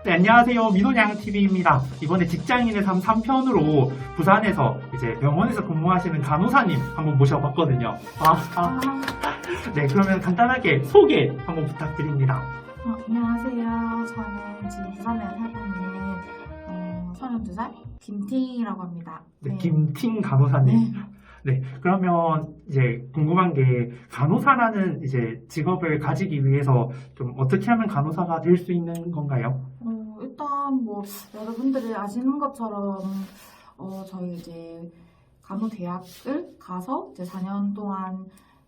네, 안녕하세요. 민호냥TV입니다. 이번에 직장인의 삶 3편으로 부산에서 이제 병원에서 근무하시는 간호사님 한번 모셔봤거든요. 네, 그러면 간단하게 소개 한번 부탁드립니다. 안녕하세요. 저는 지금 부산에 살고 있는 32살 김팅이라고 합니다. 네, 김팅 간호사님. 네, 그러면 이제 궁금한 게 간호사라는 이제 직업을 가지기 위해서 좀 어떻게 하면 간호사가 될 수 있는 건가요? 일단 뭐 여러분들이 아시는 것처럼 저희 이제 간호대학을 가서 이제 4년 동안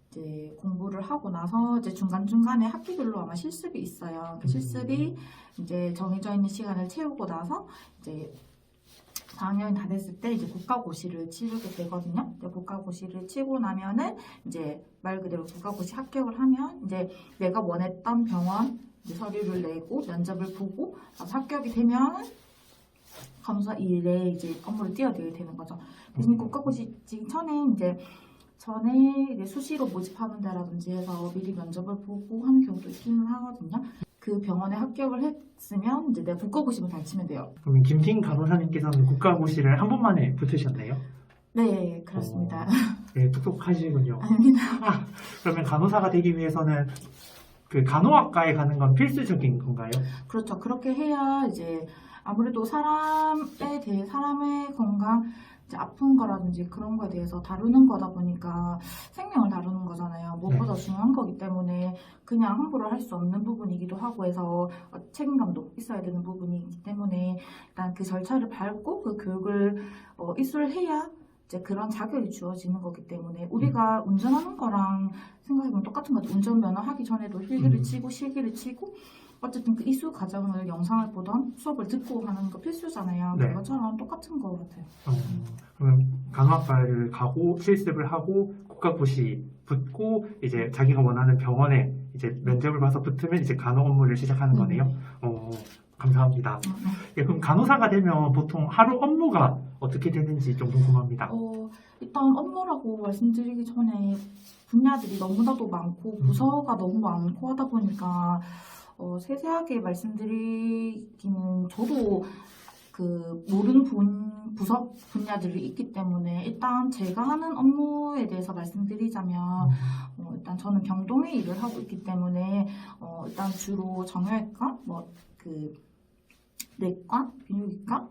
이제 공부를 하고 나서 이제 중간중간에 학기별로 아마 실습이 있어요. 그 실습이 이제 정해져 있는 시간을 채우고 나서 이제 4학년이 다 됐을 때 이제 국가고시를 치르게 되거든요. 국가고시를 치고 나면은 이제 말 그대로 국가고시 합격을 하면 이제 내가 원했던 병원 이제 서류를 내고 면접을 보고 합격이 되면 간호사 일에 이제 업무를 뛰어들게 되는 거죠. 대신 국가고시 전에 이제 수시로 모집하는 데라든지 해서 미리 면접을 보고 하는 경우도 있기는 하거든요. 그 병원에 합격을 했으면 이제 내가 국가고시만 잘 치면 돼요. 그럼 김팅 간호사님께서는 국가고시를 한 번만에 붙으셨나요? 네, 그렇습니다. 네, 똑똑하시군요. 아닙니다. 그러면 간호사가 되기 위해서는 그 간호학과에 가는 건 필수적인 건가요? 그렇죠. 그렇게 해야 이제 아무래도 사람의 건강, 이제 아픈 거라든지 그런 거에 대해서 다루는 거다 보니까 생명을 다루는 거잖아요. 무엇보다 중요한 거기 때문에 그냥 함부로 할 수 없는 부분이기도 하고 해서 책임감도 있어야 되는 부분이기 때문에 일단 그 절차를 밟고 그 교육을 이수를 해야 이제 그런 자격이 주어지는 거기 때문에 우리가 운전하는 거랑 생각해보면 똑같은 것 같아요. 운전면허 하기 전에도 필기를 치고 실기를 치고 어쨌든 그 이수 과정을 영상을 보던 수업을 듣고 하는 거 필수잖아요. 네. 그것처럼 똑같은 거 같아요. 그럼 간호학과를 가고 실습을 하고 국가고시 붙고 이제 자기가 원하는 병원에 이제 면접을 봐서 붙으면 이제 간호 업무를 시작하는 거네요. 감사합니다. 예, 그럼 간호사가 되면 보통 하루 업무가 어떻게 되는지 좀 궁금합니다. 일단 업무라고 말씀드리기 전에 분야들이 너무나도 많고 부서가 너무 많고 하다 보니까 세세하게 말씀드리기는 저도 그 모르는 부서 분야들이 있기 때문에 일단 제가 하는 업무에 대해서 말씀드리자면 일단 저는 병동에 일을 하고 있기 때문에 일단 주로 정형외과, 내과, 비뇨기과,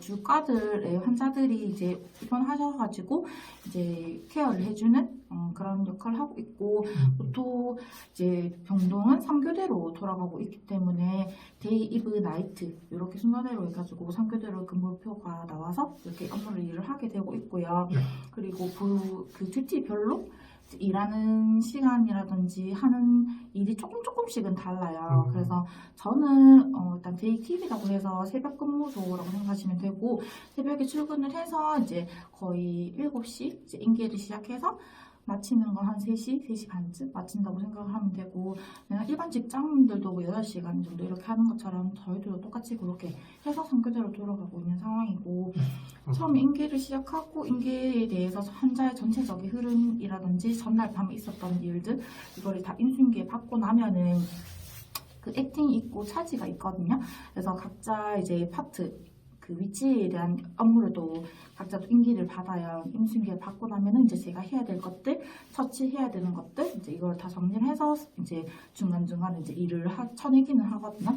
주과들의 환자들이 이제 입원하셔가지고 이제 케어를 해주는 그런 역할을 하고 있고 또 이제 병동은 3교대로 돌아가고 있기 때문에 데이, 이브, 나이트 이렇게 순서대로 해가지고 3교대로 근무표가 나와서 이렇게 업무를 일을 하게 되고 있고요. 그리고 그 듀티별로 일하는 시간이라든지 하는 일이 조금씩은 달라요. 그래서 저는 일단 데이팁이라고 해서 새벽 근무소라고 생각하시면 되고 새벽에 출근을 해서 이제 거의 7시 이제 인계를 시작해서 마치는 건 한 3시, 3시 반쯤 마친다고 생각을 하면 되고 그냥 일반 직장인들도 뭐 8시간 정도 이렇게 하는 것처럼 저희도 똑같이 그렇게 해서 상교대로 돌아가고 있는 상황이고 처음에 인계를 시작하고 인계에 대해서 환자의 전체적인 흐름이라든지 전날 밤에 있었던 일들 이거를 다 인수인계 받고 나면은 그 액팅이 있고 차지가 있거든요. 그래서 각자 이제 파트 그 위치에 대한 업무를 또 각자 또 인기를 받아요. 임수인계를 받고 나면은 이제 제가 해야 될 것들, 처치해야 되는 것들, 이제 이걸 다 정리를 해서 이제 중간중간에 이제 일을 쳐내기는 하거든요.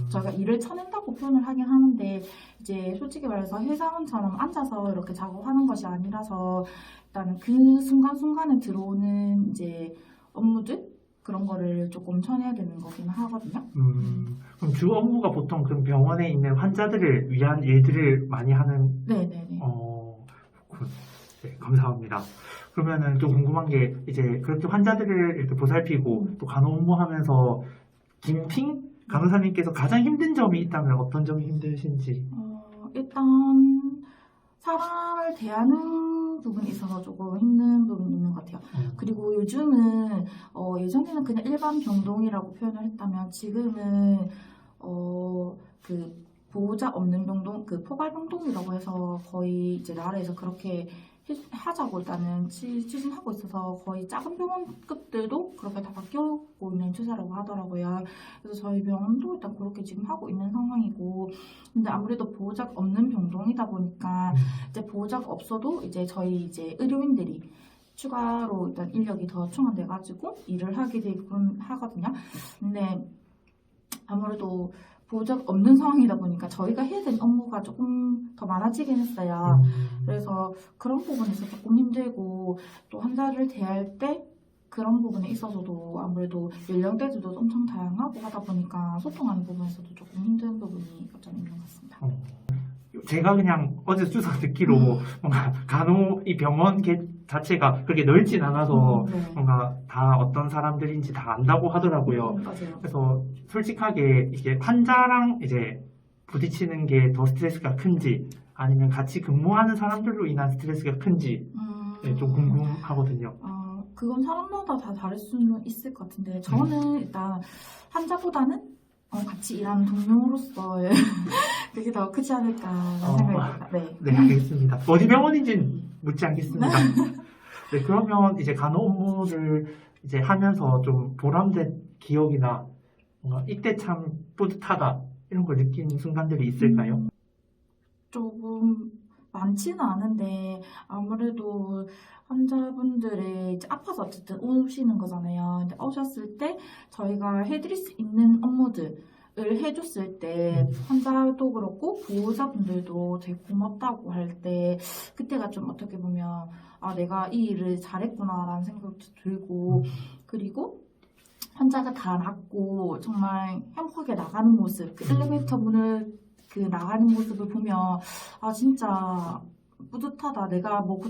저희가 일을 쳐낸다고 표현을 하긴 하는데 이제 솔직히 말해서 회사원처럼 앉아서 이렇게 작업하는 것이 아니라서 일단 그 순간순간에 들어오는 이제 업무들 그런 거를 조금 쳐내야 되는 거긴 하거든요. 그럼 주 업무가 보통 그럼 병원에 있는 환자들을 위한 일들을 많이 하는? 네네네. 네, 감사합니다. 그러면은 좀 궁금한 게 이제 그렇게 환자들을 이렇게 보살피고 또 간호 업무하면서 김팅 간호사님께서 가장 힘든 점이 있다면 어떤 점이 힘드신지? 일단 사람을 대하는 부분에 있어서 조금 힘든 부분이 있는 것 같아요. 그리고 요즘은 예전에는 그냥 일반 병동이라고 표현을 했다면 지금은 그 보호자 없는 병동, 그 포괄 병동이라고 해서 거의 이제 나라에서 그렇게 하자고 일단은 추진하고 있어서 거의 작은 병원급들도 그렇게 다 바뀌고 있는 추세라고 하더라고요. 그래서 저희 병원도 일단 그렇게 지금 하고 있는 상황이고, 근데 아무래도 보호자가 없는 병동이다 보니까 이제 보호자가 없어도 이제 저희 이제 의료인들이 추가로 일단 인력이 더 충원돼가지고 일을 하게 되곤 하거든요. 근데 아무래도 보호자가 없는 상황이다 보니까 저희가 해야 되는 업무가 조금 더 많아지긴 했어요. 그래서 그런 부분에서 조금 힘들고, 또 환자를 대할 때 그런 부분에 있어서도 아무래도 연령대들도 엄청 다양하고 하다 보니까 소통하는 부분에서도 조금 힘든 부분이 좀 있는 것 같습니다. 제가 그냥 어제 주워 듣기로 뭔가 간호 이 병원 자체가 그렇게 넓진 않아서 네. 뭔가 다 어떤 사람들인지 다 안다고 하더라고요. 맞아요. 그래서 솔직하게 이게 환자랑 이제 부딪히는 게 더 스트레스가 큰지 아니면 같이 근무하는 사람들로 인한 스트레스가 큰지 좀 궁금하거든요. 그건 사람마다 다 다를 수는 있을 것 같은데, 저는 일단 환자보다는 같이 일하는 동료로서 그게 더 크지 않을까라는 생각이 듭니다. 네, 알겠습니다. 어디 병원인지는 묻지 않겠습니다. 네, 그러면 이제 간호 업무를 이제 하면서 좀 보람된 기억이나 뭔가 이때 참 뿌듯하다 이런 걸 느낀 순간들이 있을까요? 조금 많지는 않은데, 아무래도 환자분들이 이제 아파서 어쨌든 오시는 거잖아요. 근데 오셨을 때 저희가 해드릴 수 있는 업무들을 해줬을 때 환자도 그렇고 보호자분들도 되게 고맙다고 할 때, 그때가 좀 어떻게 보면 내가 이 일을 잘했구나라는 생각도 들고, 그리고 환자가 다 낫고 정말 행복하게 나가는 모습, 그 엘리베이터 문을 나가는 모습을 보면 진짜 뿌듯하다. 내가 뭐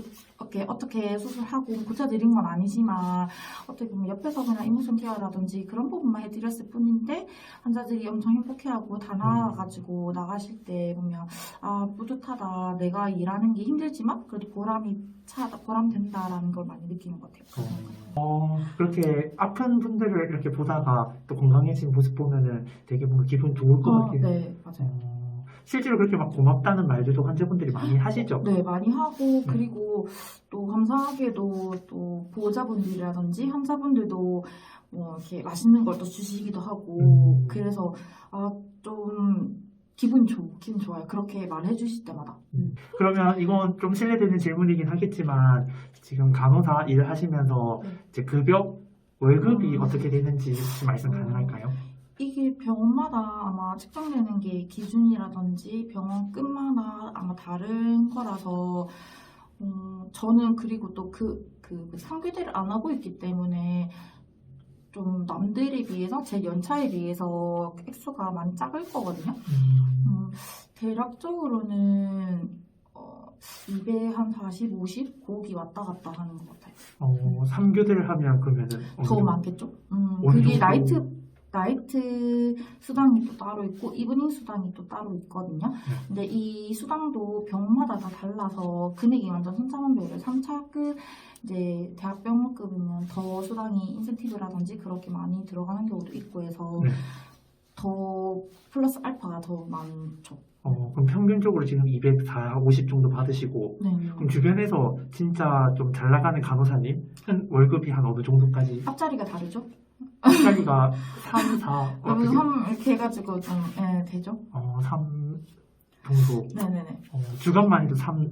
어떻게 수술하고 고쳐드린 건 아니지만 어떻게 보면 옆에서 그냥 이모션 케어라든지 그런 부분만 해드렸을 뿐인데 환자들이 엄청 행복해하고 다 나아가지고 나가실 때 보면 뿌듯하다. 내가 일하는 게 힘들지만 그래도 보람된다라는 걸 많이 느끼는 것 같아요. 그렇게 아픈 분들을 이렇게 보다가 또 건강해진 모습 보면은 되게 뭔가 기분 좋을 것 같아요. 네, 맞아요. 실제로 그렇게 막 고맙다는 말들도 환자분들이 많이 하시죠? 네, 많이 하고, 그리고 또 감사하게도 또 보호자분들이라든지 환자분들도 뭐 이렇게 맛있는 걸 또 주시기도 하고, 그래서 좀 기분 좋아요. 그렇게 말해 주실 때마다. 그러면 이건 좀 실례되는 질문이긴 하겠지만 지금 간호사 일을 하시면서 이제 급여, 월급이 어떻게 되는지 혹시 말씀 가능할까요? 이게 병원마다 아마 측정되는 게 기준이라든지 병원 끝마다 아마 다른 거라서 저는 그리고 또 상규대를 안 하고 있기 때문에 좀 남들에 비해서 제 연차에 비해서 액수가 많이 작을 거거든요. 대략적으로는 200, 한 40, 50 거기 왔다 갔다 하는 것 같아요. 3교대를 하면 그러면은 더 많겠죠. 그게 나이트 수당이 또 따로 있고 이브닝 수당이 또 따로 있거든요. 근데 이 수당도 병마다 다 달라서 금액이 완전 천차만별이에요. 3차급 이제 대학병원급이면 더 수당이 인센티브라든지 그렇게 많이 들어가는 경우도 있고 해서 더 플러스 알파가 더 많죠. 그럼 평균적으로 지금 240, 50 정도 받으시고 그럼 주변에서 진짜 좀 잘 나가는 간호사님 월급이 한 어느 정도까지? 앞자리가 다르죠? 앞자리가 3, 4 이렇게 해가지고 좀 되죠? 3 정도. 네네네. 주간만 해도 3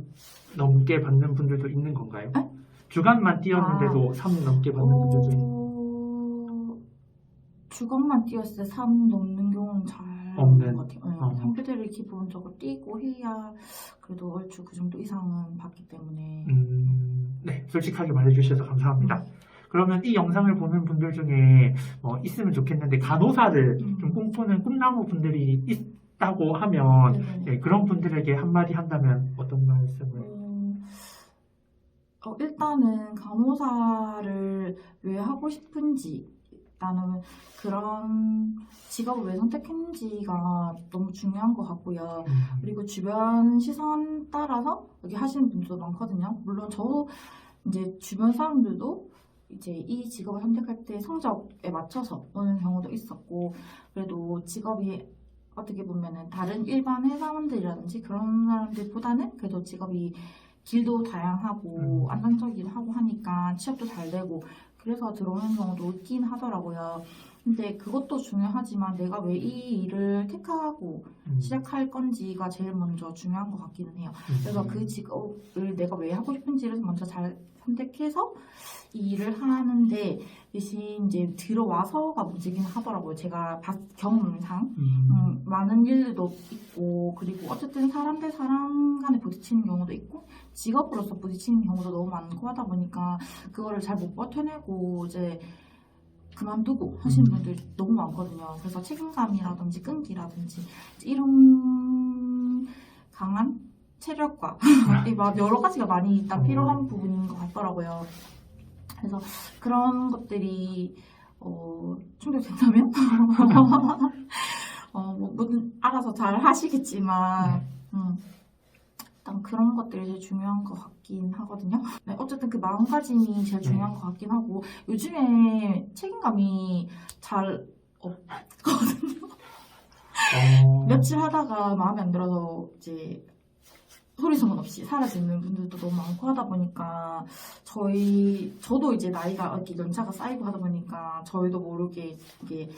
넘게 받는 분들도 있는 건가요? 네? 주간만 뛰었는데도 3 넘게 받는 분들도 있는. 주간만 뛰었을 때 3 넘는 경우는 잘 없는 것 같아요. 3교대를 기본적으로 뛰고 해야 그래도 얼추 그 정도 이상은 받기 때문에. 네, 솔직하게 말해주셔서 감사합니다. 그러면 이 영상을 보는 분들 중에 있으면 좋겠는데 간호사를 좀 꿈꾸는 꿈나무 분들이 있다고 하면 그런 분들에게 한마디 한다면 어떤 말씀을? 일단은 간호사를 왜 하고 싶은지, 나는 그런 직업을 왜 선택했는지가 너무 중요한 것 같고요. 그리고 주변 시선 따라서 여기 하시는 분들도 많거든요. 물론 저도 이제 주변 사람들도 이제 이 직업을 선택할 때 성적에 맞춰서 오는 경우도 있었고, 그래도 직업이 어떻게 보면은 다른 일반 회사원들이라든지 그런 사람들보다는 그래도 직업이 길도 다양하고 음. 안정적이기도 하고 하니까 취업도 잘 되고 그래서 들어오는 경우도 있긴 하더라고요. 근데 그것도 중요하지만 내가 왜 이 일을 택하고 시작할 건지가 제일 먼저 중요한 것 같기는 해요. 그래서 그 직업을 내가 왜 하고 싶은지를 먼저 잘 선택해서 이 일을 하는데 대신 이제 들어와서가 문제긴 하더라고요. 제가 경험상 많은 일도 있고 그리고 어쨌든 사람 대 사람 간에 부딪히는 경우도 있고 직업으로서 부딪히는 경우도 너무 많고 하다 보니까 그거를 잘 못 버텨내고 이제 그만두고 하시는 분들이 너무 많거든요. 그래서 책임감이라든지 끈기라든지 이런 강한 체력과 막 여러 가지가 많이 일단 필요한 부분인 것 같더라고요. 그래서 그런 것들이 충족된다면 뭐든 알아서 잘 하시겠지만 일단 그런 것들이 제일 중요한 것 같긴 하거든요. 네, 어쨌든 그 마음가짐이 제일 중요한 것 같긴 하고 요즘에 책임감이 잘 없거든요. 며칠 하다가 마음에 안 들어서 이제 소리 소문 없이 사라지는 분들도 너무 많고 하다 보니까 저도 이제 나이가 이렇게 연차가 쌓이고 하다 보니까 저희도 모르게 이게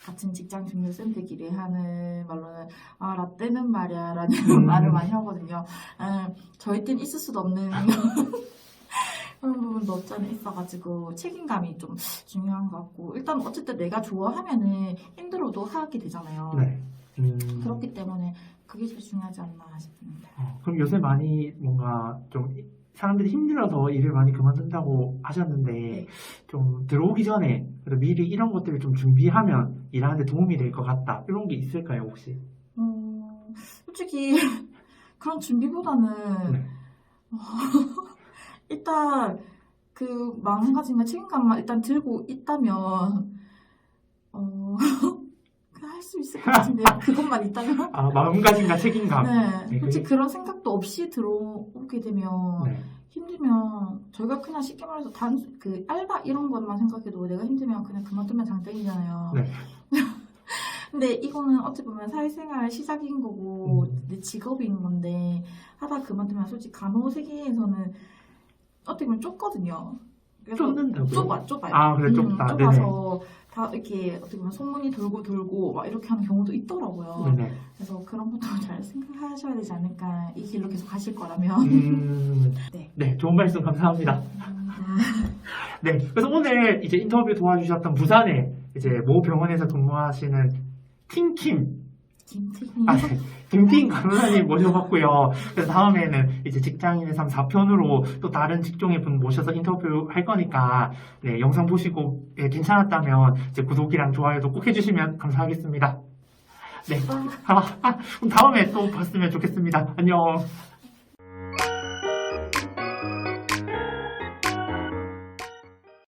같은 직장 동료 쌤들끼리 하는 말로는 라떼는 말이야 라는 말을 많이 하거든요. 저희 때는 있을 수도 없는 그런 부분도 없잖아 있어가지고 책임감이 좀 중요한 것 같고 일단 어쨌든 내가 좋아하면은 힘들어도 하게 되잖아요. 네. 그렇기 때문에 그게 제일 중요하지 않나 싶습니다. 그럼 요새 많이 뭔가 좀 사람들이 힘들어서 일을 많이 그만둔다고 하셨는데 네. 좀 들어오기 전에 그래도 미리 이런 것들을 좀 준비하면 일하는데 도움이 될 것 같다 이런 게 있을까요 혹시? 솔직히 그런 준비보다는 네. 일단 그 마음가짐과 책임감만 일단 들고 있다면 할 수 있을 것 같은데요. 그것만 있다면. 마음가짐과 책임감. 네. 솔직히 그런 생각도 없이 들어오게 되면 네. 힘들면 저희가 그냥 쉽게 말해서 그 알바 이런 것만 생각해도 내가 힘들면 그냥 그만두면 장땡이잖아요. 네. 근데 이거는 어찌 보면 사회생활 시작인 거고 내 직업인 건데 하다 그만두면 솔직히 간호 세계에서는 어떻게 보면 좁거든요. 그래서 좁는다고요? 좁아요. 그래 좁다. 좁아서 다 이렇게 어떻게 보면 소문이 돌고 막 이렇게 하는 경우도 있더라고요. 네네. 그래서 그런 것도 잘 생각하셔야 되지 않을까. 이 길로 계속 가실 거라면. 네, 좋은 말씀 감사합니다. 네, 그래서 오늘 이제 인터뷰 도와주셨던 부산에 이제 모 병원에서 근무하시는 팅킴 김팅 간호사님 모셔봤고요. 그래서 다음에는 이제 직장인의 삶 4편으로 또 다른 직종의 분 모셔서 인터뷰 할 거니까 네, 영상 보시고 괜찮았다면 이제 구독이랑 좋아요도 꼭 해주시면 감사하겠습니다. 네, 그럼 다음에 또 봤으면 좋겠습니다. 안녕.